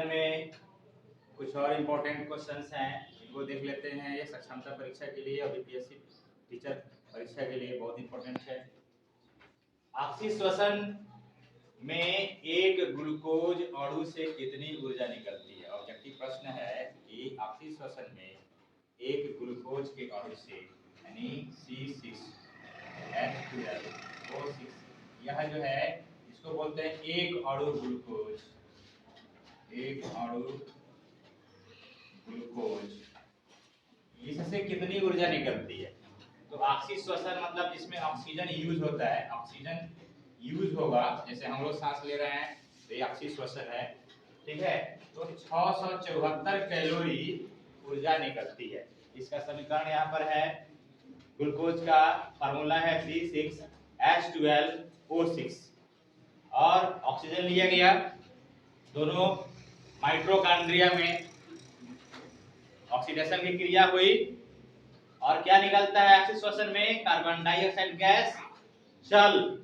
Oxygen में कुछ और इम्पोर्टेंट क्वेश्चंस हैं, इनको देख लेते हैं। ये सक्षमता परीक्षा के लिए और बीपीएससी टीचर परीक्षा के लिए बहुत इम्पोर्टेंट है। ऑक्सीजन श्वसन में एक ग्लूकोज अणु से कितनी ऊर्जा निकलती है? ऑब्जेक्टिव प्रश्न है कि ऑक्सीजन श्वसन में एक ग्लूकोज के अणु से यानी C6H12O6, यह जो है इसको बोलते हैं एक अणु ग्लूकोज। एक अणु ग्लूकोज, इससे कितनी ऊर्जा निकलती है? तो ऑक्सीजन श्वसन मतलब जिसमें ऑक्सीजन यूज होता है, ऑक्सीजन यूज होगा, जैसे हम लोग सांस ले रहे हैं तो ये ऑक्सीजन श्वसन है, ठीक है। तो 674 कैलोरी ऊर्जा निकलती है। इसका समीकरण यहाँ पर है, ग्लूकोज का फार्मूला है C6H12O6 और ऑक्सीजन लिया गया, दोनों माइटोकॉन्ड्रिया में ऑक्सीडेशन की क्रिया हुई और क्या निकलता है ऑक्सीजन श्वसन में? कार्बन डाइऑक्साइड गैस, जल,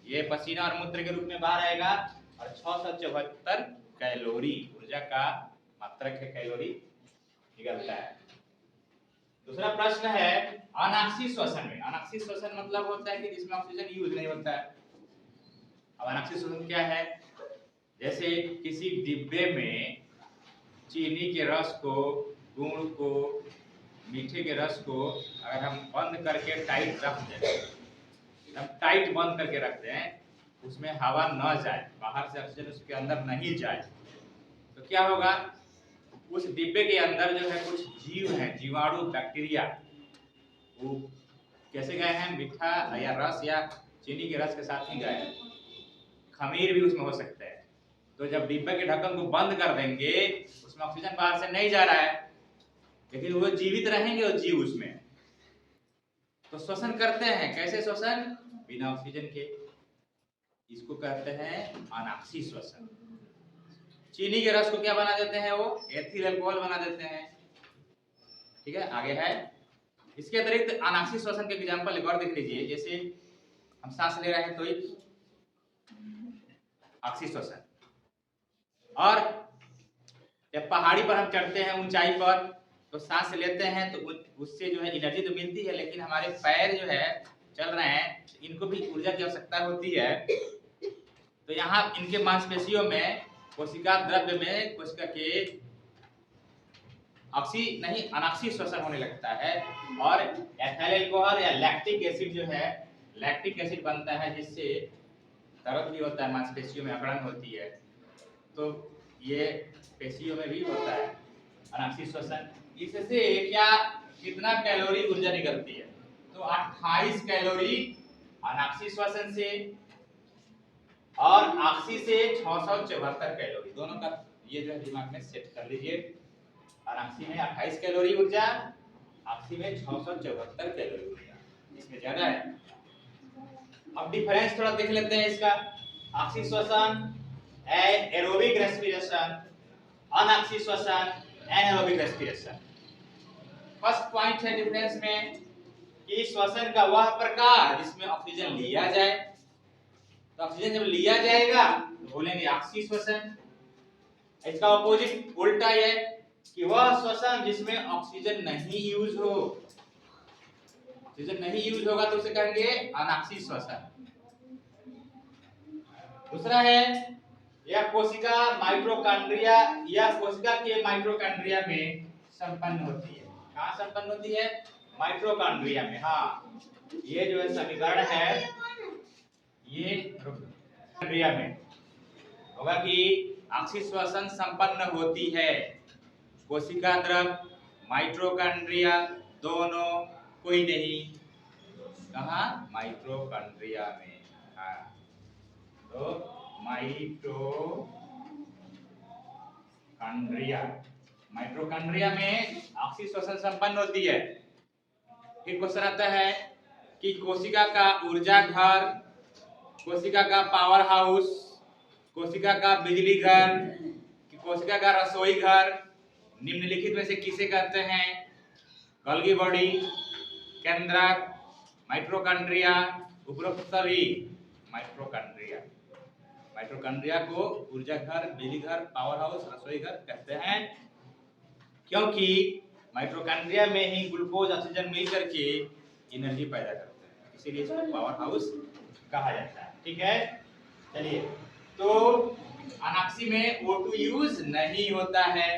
ये पसीना और मूत्र के रूप में बाहर आएगा और 674 कैलोरी ऊर्जा का मात्रक है, कैलोरी निकलता है। दूसरा प्रश्न है अनाक्सीय श्वसन में। अनाक्सीय श्वसन मतलब होता है कि जिसमें ऑक्सीजन यूज नहीं होता है। अब अनाक्सीय श्वसन क्या है? जैसे किसी डिब्बे में चीनी के रस को, गुड़ को, मीठे के रस को अगर हम बंद करके टाइट रख दें, हम टाइट बंद करके रख दें, उसमें हवा न जाए, बाहर से ऑक्सीजन उसके अंदर नहीं जाए, तो क्या होगा? उस डिब्बे के अंदर जो है कुछ जीव हैं, जीवाणु, बैक्टीरिया, वो कैसे गए हैं? मीठा या रस या चीनी के रस के साथ ही गए, खमीर भी उसमें हो सकता है। तो जब डिब्बे के ढक्कन को बंद कर देंगे, उसमें ऑक्सीजन बाहर से नहीं जा रहा है, लेकिन वो जीवित रहेंगे वो जीव उसमें, तो श्वसन करते हैं। कैसे श्वसन? बिना ऑक्सीजन के। इसको कहते हैं अनाक्सीय श्वसन। चीनी के रस को क्या बना देते हैं? वो एथिल अल्कोहल बना देते हैं, ठीक है। आगे है, इसके अतिरिक्त अनाक्सीय श्वसन के एग्जांपल एक और देख लीजिए। जैसे हम सांस ले रहे हैं तो ऑक्सीय श्वसन, और जब पहाड़ी पर हम चढ़ते हैं ऊंचाई पर तो सांस लेते हैं तो उससे जो है एनर्जी तो मिलती है, लेकिन हमारे पैर जो है चल रहे हैं, इनको भी ऊर्जा की आवश्यकता होती है। तो यहाँ इनके मांसपेशियों में, कोशिका द्रव्य में कोशिका के अनाक्सीय श्वसन होने लगता है और एथिल अल्कोहल या लैक्टिक एसिड जो है, लैक्टिक एसिड बनता है, जिससे दर्द भी होता है, मांसपेशियों में अकड़न होती है, तो ये पेशियों में भी होता है अनाक्सीय श्वसन। इससे क्या कितना कैलोरी ऊर्जा निकलती है? तो 28 कैलोरी अनाक्सीय श्वसन से और ऑक्सी से 674 कैलोरी, दोनों का ये जो है दिमाग में सेट कर लीजिए। अनाक्सी में 28 कैलोरी ऊर्जा, ऑक्सी में 674 कैलोरी ऊर्जा, इसमें ज्यादा है। अब डिफरेंस थोड़ा देख लेते हैं इसका। ऑक्सीय श्वसन एरोबिक रेस्पिरेशन, अनाक्सीय श्वसन एनारोबिक रेस्पिरेशन। फर्स्ट पॉइंट है डिफरेंस में कि श्वसन का वह प्रकार जिसमें ऑक्सीजन लिया जाए, तो ऑक्सीजन जब लिया जाएगा तो बोलेंगे ऑक्सीय श्वसन। इसका अपोजिट उल्टा है कि वह श्वसन जिसमें ऑक्सीजन नहीं यूज हो, ऑक्सीजन नहीं यूज होगा तो उसे कहेंगे अनाक्सीय श्वसन। दूसरा है यह कोशिका माइटोकॉन्ड्रिया या कोशिका के माइटोकॉन्ड्रिया में संपन्न होती है। कहाँ संपन्न होती है? माइटोकॉन्ड्रिया में। हाँ, ये जो है समीकरण है, ये माइटोकॉन्ड्रिया में होगा कि ऑक्सीय श्वसन संपन्न होती है कोशिका द्रव, माइटोकॉन्ड्रिया, दोनों, कोई नहीं। कहाँ? माइटोकॉन्ड्रिया में। हाँ, तो माइटोकॉन्ड्रिया में ऑक्सीय श्वसन संपन्न होती है। फिर क्वेश्चन आता है कि कोशिका का ऊर्जा घर, कोशिका का पावर हाउस, कोशिका का बिजली घर, कोशिका का रसोई घर निम्नलिखित में से किसे कहते हैं? गोल्गी बॉडी, केंद्रक, माइटोकॉन्ड्रिया, उपरोक्त सभी। माइटोकॉन्ड्रिया माइटोकॉन्ड्रिया को ऊर्जा घर, बिजली घर, पावर हाउस, रसोई घर कहते हैं, क्योंकि माइटोकॉन्ड्रिया में ही ग्लूकोज ऑक्सीजन मिल करके एनर्जी पैदा करते हैं, इसीलिए इसको पावर हाउस कहा जाता है। ठीक है, चलिए, तो अनाक्सी में O2 यूज नहीं होता है।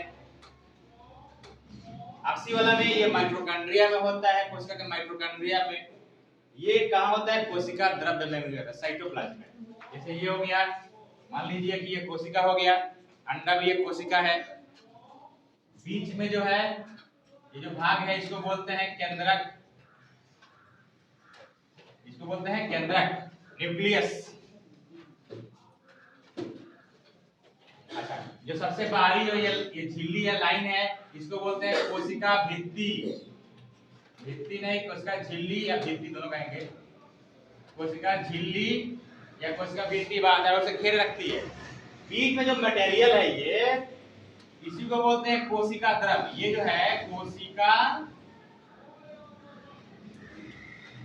ऑक्सी वाला में ये माइटोकॉन्ड्रिया में होता है, कोशिका के माइटोकॉन्ड्रिया में। ये कहाँ होता है? कोशिका द्रव्य में होता है, साइटोप्लाज्म में। जैसे ये हो गया, मान लीजिए कि ये कोशिका हो गया, अंडा भी एक कोशिका है। बीच में जो है ये जो भाग है इसको बोलते हैं केंद्रक, इसको बोलते हैं केंद्रक, न्यूक्लियस। अच्छा, जो सबसे बाहरी जो ये झिल्ली या लाइन है इसको बोलते हैं कोशिका भित्ति। भित्ति नहीं, कोशिका झिल्ली या भित्ति दोनों कहेंगे। कोशिका झिल्ली या कोशिका भित्ति चारों से घेर रखती है। बीच में जो मटेरियल है ये, इसी को बोलते हैं कोशिका द्रव्य। ये जो है कोशिका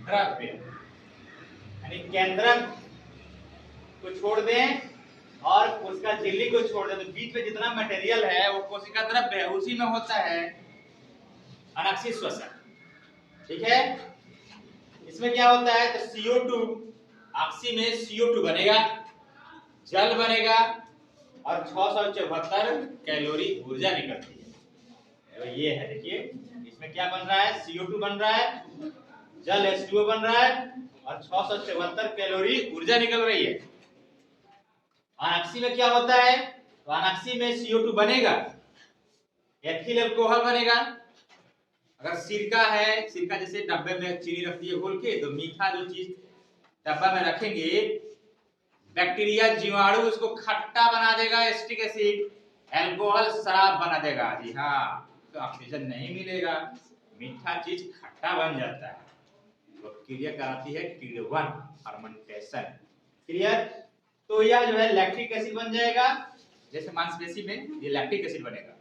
द्रव्य, यानी केंद्रक को छोड़ दें और कोशिका झिल्ली को छोड़ दें, तो बीच में जितना मटेरियल है वो कोशिका द्रव्य है, उसी में होता है अनाक्सी श्वसन। ठीक है, इसमें क्या होता है? तो CO2, ऑक्सी में CO2 बनेगा, जल बनेगा और 674 कैलोरी ऊर्जा निकलती है। तो ये है, देखिए इसमें क्या बन रहा है? CO2 बन रहा है, जल H2O बन रहा है और 674 कैलोरी ऊर्जा निकल रही है। अनाक्सी में क्या होता है? तो अनाक्सी में CO2 बनेगा, एथिल अल्कोहल बनेगा। अगर सिरका है, सिरका जैसे डब्बे में चीनी रखती है घोल के, तो मीठा जो चीज डब्बा में रखेंगे, बैक्टीरिया जीवाणु उसको खट्टा बना देगा, एसिटिक एसिड, अल्कोहल शराब बना देगा। जी हाँ, तो ऑक्सीजन नहीं मिलेगा, मीठा चीज खट्टा बन जाता है, तो क्रिया कराती है किण्वन, फर्मेंटेशन। क्लियर? तो यह जो है लैक्टिक एसिड बन जाएगा, जैसे मांसपेशी में ये लैक्टिक एसिड बनेगा,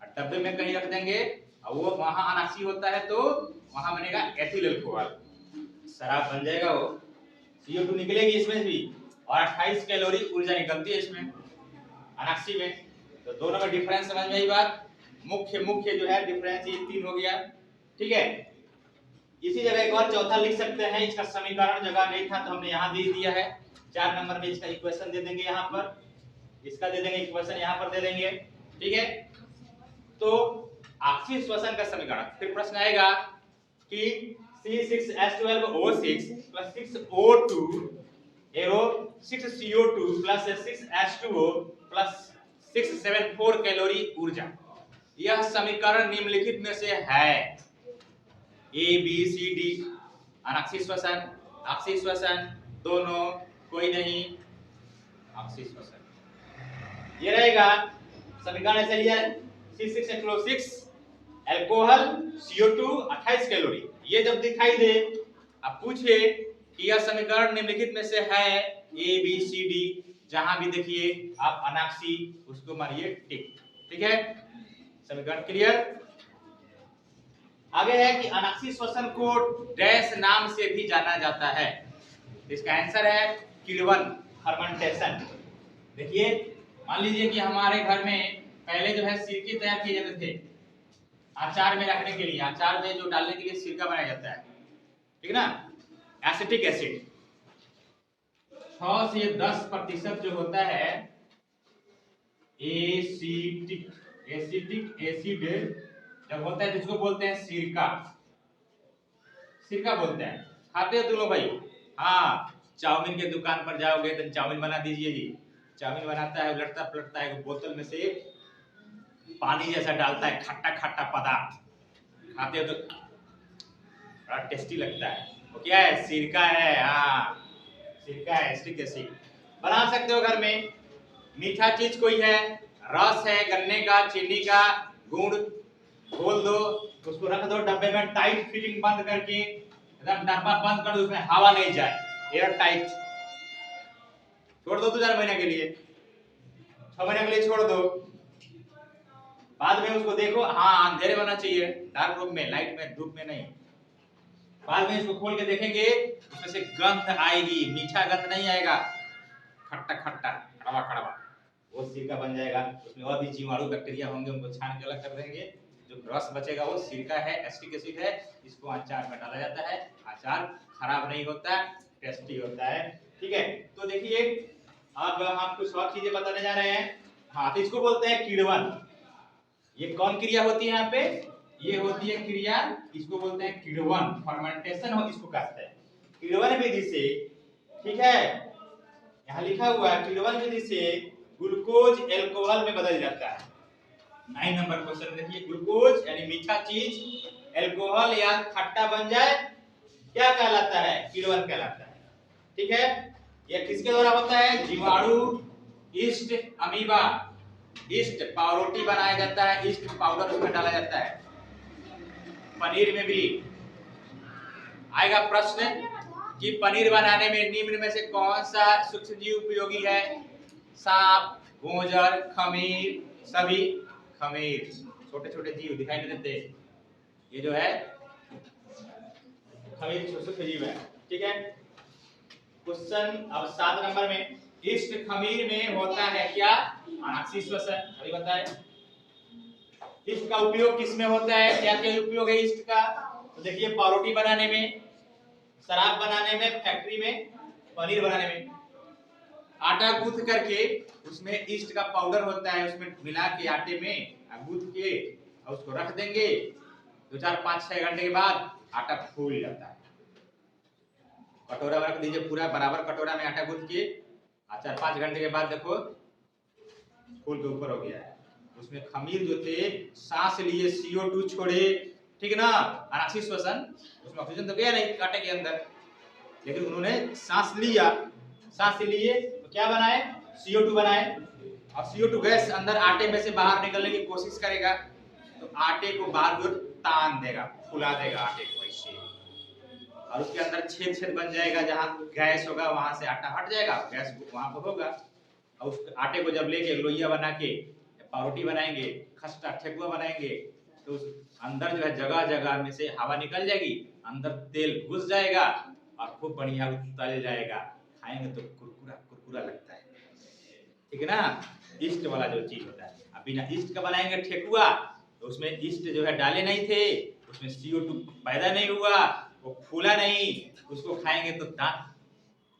और डब्बे में कहीं रख देंगे और वो वहां अनाक्सी होता है तो वहां बनेगा एथिल अल्कोहल, शराब बन जाएगा। वो CO2 निकलेगी इसमें भी और 28 कैलोरी ऊर्जा निकलती है इसमें अनाक्सी में। तो दोनों में डिफरेंस समझ में आई बात। मुख्य जो है डिफरेंस ये 3 हो गया। ठीक है, इसी जगह एक और चौथा लिख सकते हैं, इसका समीकरण जगह नहीं था तो हमने यहाँ दे दिया है। 4 नंबर में इसका इक्वेशन दे देंगे, यहाँ पर इसका दे देंगे इक्वेशन, यहाँ पर दे देंगे। ठीक है, तो ऑक्सी श्वसन का समीकरण। फिर प्रश्न आएगा कि C6H12O6 plus 6O2 arrow 6CO2 plus 6H2O plus 674 calorie ऊर्जा। यह समीकरण निम्नलिखित में से है A B C D। अनाक्सी श्वसन, ऑक्सी श्वसन, दोनों, कोई नहीं, ऑक्सी श्वसन। ये रहेगा समीकरण ऐसे लिया है, C6H12O6 अल्कोहल, CO2 28 कैलोरी। ये जब दिखाई दे, अब पूछे कि यह समीकरण निम्नलिखित में से है A B C D, जहां भी देखिए आप अनाक्सी, उसको मारिए टिक। ठीक है, समीकरण क्लियर। आगे है कि अनाक्सी श्वसन को डैश नाम से भी जाना जाता है। इसका आंसर है किण्वन, फर्मेंटेशन। देखिए, मान लीजिए कि हमारे घर में पहले जो है सिरके तैयार किए जाते थे अचार में रखने के लिए, अचार में जो डालने के लिए सिरका बनाया जाता है, ठीक ना, एसिटिक एसिड। 6 से 10% जो होता है एसिटिक एसिड जब होता है, जिसको बोलते हैं सिरका, सिरका बोलते हैं। खाते हो तुम लोग भाई? हाँ, चाउमीन के दुकान पर जाओगे तो चाउमीन बना दीजिए जी, चाउमीन बनाता है, उलटता पलटता है, बोतल में से पानी जैसा डालता है, खट्टा खट्टा पदार्थ, खाते हो तो बड़ा टेस्टी लगता है। वो क्या है? सिरका है। हाँ, सिरका है, एसिटिक एसिड। बना सकते हो घर में। मीठा चीज कोई है, रस है गन्ने का, चीनी का, गुड़, घोल दो, उसको रख दो डब्बे में, टाइट फिटिंग बंद करके, एकदम डब्बा बंद कर दो, उसमें हवा नहीं जाए, एयर टाइट। छोड़ दो 2-4 महीने के लिए, 6 महीने के लिए छोड़ दो, बाद में उसको देखो। हाँ, अंधेरे में होना चाहिए, डार्क रूम में, लाइट में, धूप में नहीं। बाद में इसको खोल के देखेंगे, उसमें से गंध आएगी, मीठा गंध नहीं आएगा, खट्टा खट्टा। कड़वा कड़वा, वो सिरका बन जाएगा। उसमें और भी जीवाणु बैक्टीरिया होंगे, उनको छान के अलग कर देंगे। जो रस बचेगा वो सिरका है, एसिटिक एसिड है, इसको अचार में डाला जाता है। अचार खराब नहीं होता, टेस्टी होता है। ठीक है, तो देखिए अब हम कुछ और चीजें बताने जा रहे हैं। हाँ, तो इसको बोलते हैं किण्वन। ये कौन क्रिया होती है यहाँ पे? ये होती है क्रिया, इसको बोलते हैं किण्वन, फर्मेंटेशन हो इसको कहते हैं। किण्वन विधि से, ठीक है, यहाँ लिखा हुआ है किण्वन विधि से ग्लूकोज अल्कोहल में बदल जाता है। 9 नंबर क्वेश्चन देखिए, ग्लूकोज यानी मीठा चीज अल्कोहल या खट्टा बन जाए, क्या कहलाता है? किण्वन कहलाता है। ठीक है, यह किसके द्वारा होता है? जीवाणु, ईस्ट, अमीबा। ईस्ट पावरोटी बनाया जाता है, ईस्ट पाउडर उसमें डाला जाता है। पनीर में भी आएगा प्रश्न कि पनीर बनाने में निम्न में से कौन सा सूक्ष्मजीव उपयोगी है? सांप, गोंजर, खमीर, सभी। खमीर छोटे छोटे जीव दिखाई नहीं देते, ये जो है खमीर सूक्ष्मजीव है। ठीक है, क्वेश्चन अब 7 नंबर में, ईस्ट खमीर में होता है क्या? अनाक्षी श्वसन। अभी बताए ईस्ट का उपयोग किस में होता है, क्या क्या उपयोग है ईस्ट का? तो देखिए, पावरोटी बनाने में, शराब बनाने में, फैक्ट्री में, पनीर बनाने में। आटा गूंथ करके उसमें ईस्ट का पाउडर होता है, उसमें मिला के आटे में गूंथ के और उसको रख देंगे। 2, 4, 5, 6 घंटे के बाद आटा फूल जाता है। कटोरा में रख दीजिए, पूरा बराबर कटोरा में आटा गूंथ के, 4, 5 घंटे के बाद देखो फूल के ऊपर हो गया है। उसमें खमीर जो थे, सांस लिए, CO2 छोड़े, ठीक ना, अनाक्षी श्वसन, उसमें ऑक्सीजन तो गया नहीं आटे के अंदर, लेकिन उन्होंने सांस लिया, सांस लिए तो क्या बनाए? CO2 बनाए। और CO2 गैस अंदर आटे में से बाहर निकलने की कोशिश करेगा, तो आटे को बाहर दूर तान देगा, फुला देगा आटे को ऐसे, और उसके अंदर छेद छेद बन जाएगा, जहां गैस होगा वहां से आटा हट जाएगा, गैस वहां पर होगा। और उस आटे को जब लेके लोइया बना के पावरोटी बनाएंगे, खस्ता ठेकुआ बनाएंगे, तो उस अंदर जो है जगह जगह में से हवा निकल जाएगी, अंदर तेल घुस जाएगा और खूब बढ़िया तल जाएगा। खाएंगे तो कुरकुरा कुरकुरा लगता है। ठीक है ना, ईस्ट वाला जो चीज होता है। अब बिना ईस्ट का बनाएंगे ठेकुआ, तो उसमें ईस्ट जो है डाले नहीं थे, उसमें CO2 पैदा नहीं हुआ, वो फूला नहीं, उसको खाएंगे तो दांत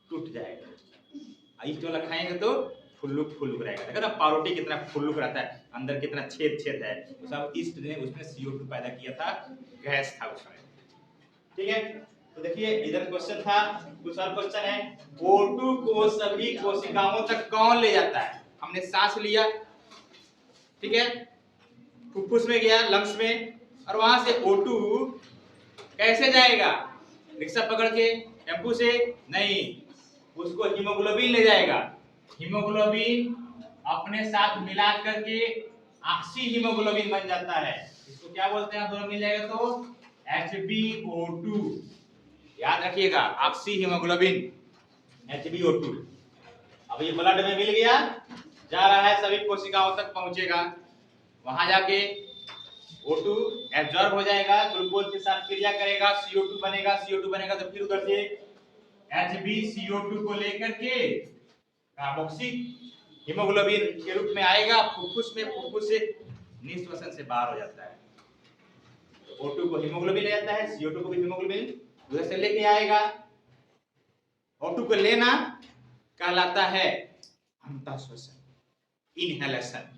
टूट जाएगा। ईस्ट वाला खाएंगे तो फुल्लुक फुल्लुक रहेगा। देखो ना पावरोटी कितना फुल्लुक रहता है, अंदर कितना छेद छेद है, वो सब ईस्ट ने उसमें CO2 पैदा किया था, गैस था उसमें। ठीक है, तो देखिए इधर क्वेश्चन था, कुछ और क्वेश्चन है। O2 को सभी कोशिकाओं तक कौन ले जाता है? हमने सांस लिया, ठीक है, फुफ्फुस में गया, लंग्स में, और वहां से O2 कैसे जाएगा? रिक्शा पकड़ के, टेम्पू से नहीं, उसको हीमोग्लोबिन ले जाएगा। हीमोग्लोबिन अपने साथ मिला करके ऑक्सी हीमोग्लोबिन बन जाता है। इसको क्या बोलते हैं? दोनों मिल जाएगा तो HbO2। याद रखिएगा, ऑक्सी हीमोग्लोबिन, HbO2। अब ये ब्लड में मिल गया, जा रहा है, सभी कोशिकाओं तक पहुंचेगा, वहां जाके O2 एब्जॉर्ब हो जाएगा, ग्लूकोज के साथ क्रिया करेगा, CO2 बनेगा, CO2 बनेगा तो फिर उधर से HbCO2 को लेकर के कार्बोक्सिल हीमोग्लोबिन के रूप में आएगा फुफ्फुस में, फुफ्फुस से निश्वसन से बाहर हो जाता है। तो O2 को हीमोग्लोबिन ले जाता है, CO2 को भी हीमोग्लोबिन उधर से लेके आएगा। O2 को लेना कहलाता है अंतःश्वसन, इनहेलेशन।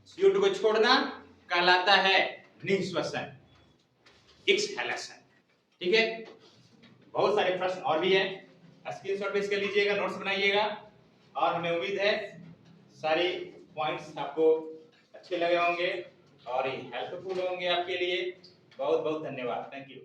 CO2 को छोड़ना कहलाता है निश्वसन, एक्सहेलेशन। ठीक है, बहुत सारे प्रश्न और भी हैं, स्क्रीनशॉट पे इसके लीजिएगा, नोट्स बनाइएगा, और हमें उम्मीद है सारे पॉइंट्स आपको अच्छे लगे होंगे और ये हेल्पफुल होंगे आपके लिए। बहुत बहुत धन्यवाद, थैंक यू।